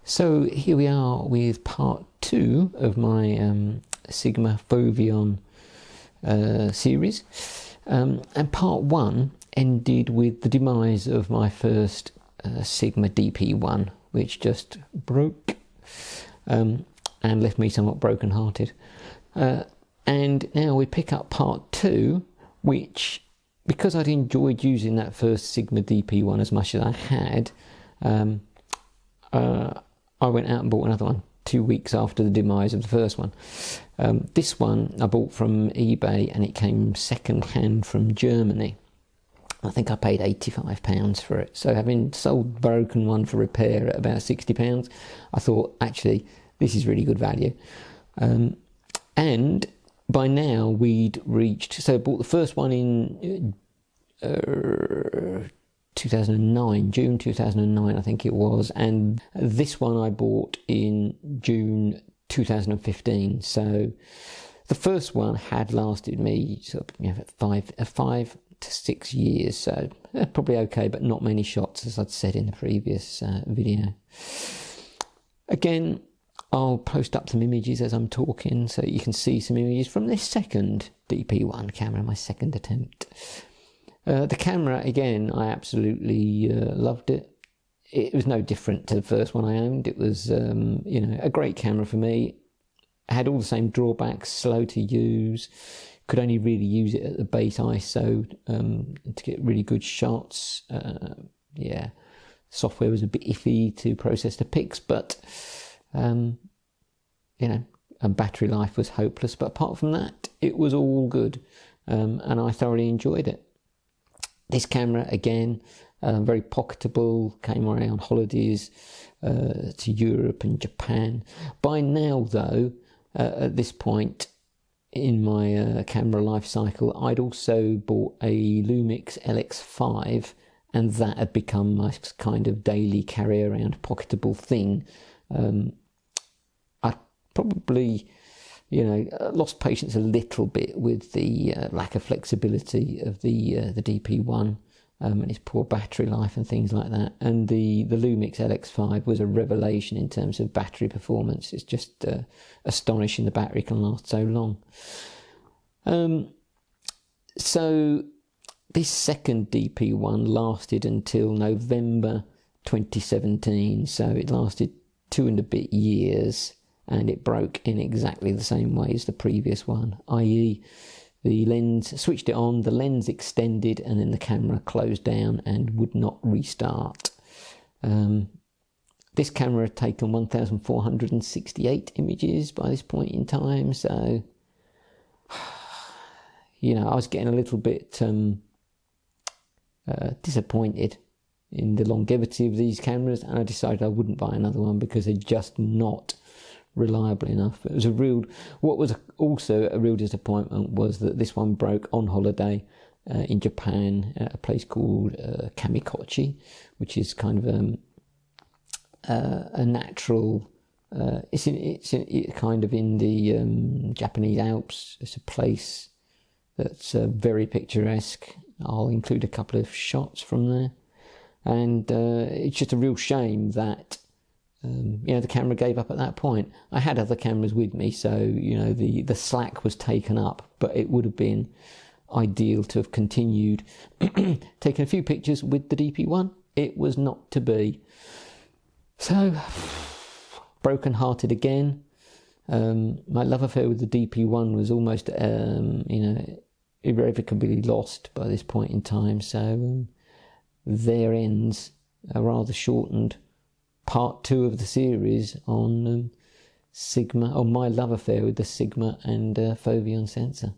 So here we are with part 2 of my Sigma Foveon series, and part 1 ended with the demise of my first Sigma DP1, which just broke and left me somewhat broken-hearted. And now we pick up part 2, which, because I'd enjoyed using that first Sigma DP1 as much as I had, I went out and bought another one 2 weeks after the demise of the first one. This one I bought from eBay, and it came second-hand from Germany. I think I paid £85 for it. So having sold broken one for repair at about £60, I thought, actually, this is really good value. And by now we'd reached... So I bought the first one in 2009, June 2009 I think it was, and this one I bought in June 2015. So the first one had lasted me sort of 5 to 6 years, so probably okay, but not many shots, as I'd said in the previous video. Again, I'll post up some images as I'm talking, so you can see some images from this second DP1 camera, my second attempt. The camera, again, I absolutely loved it. It was no different to the first one I owned. It was, you know, a great camera for me. It had all the same drawbacks, slow to use. Could only really use it at the base ISO to get really good shots. Yeah, software was a bit iffy to process the pics, but, you know, and battery life was hopeless. But apart from that, it was all good, and I thoroughly enjoyed it. This camera, again, very pocketable, came around holidays to Europe and Japan. By now, though, at this point in my camera life cycle, I'd also bought a Lumix LX5, and that had become my kind of daily carry-around pocketable thing. I probably... you know, lost patience a little bit with the lack of flexibility of the DP1 and its poor battery life and things like that. And the Lumix LX5 was a revelation in terms of battery performance. It's just astonishing the battery can last so long. So this second DP1 lasted until November 2017, so it lasted 2 and a bit years. And it broke in exactly the same way as the previous one, i.e. the lens, switched it on, the lens extended, and then the camera closed down and would not restart. This camera had taken 1,468 images by this point in time, so, you know, I was getting a little bit disappointed in the longevity of these cameras, and I decided I wouldn't buy another one because they're just not reliable enough. It was a real... What was also a real disappointment was that this one broke on holiday in Japan at a place called Kamikochi, which is kind of a natural... It's kind of in the Japanese Alps. It's a place that's very picturesque. I'll include a couple of shots from there. And it's just a real shame that you know, the camera gave up at that point. I had other cameras with me, so, you know, the slack was taken up, but it would have been ideal to have continued taking a few pictures with the DP1. It was not to be. So, broken-hearted again. My love affair with the DP1 was almost, you know, irrevocably lost by this point in time, so there ends a rather shortened part 2 of the series on Sigma, on my love affair with the Sigma and Foveon sensor.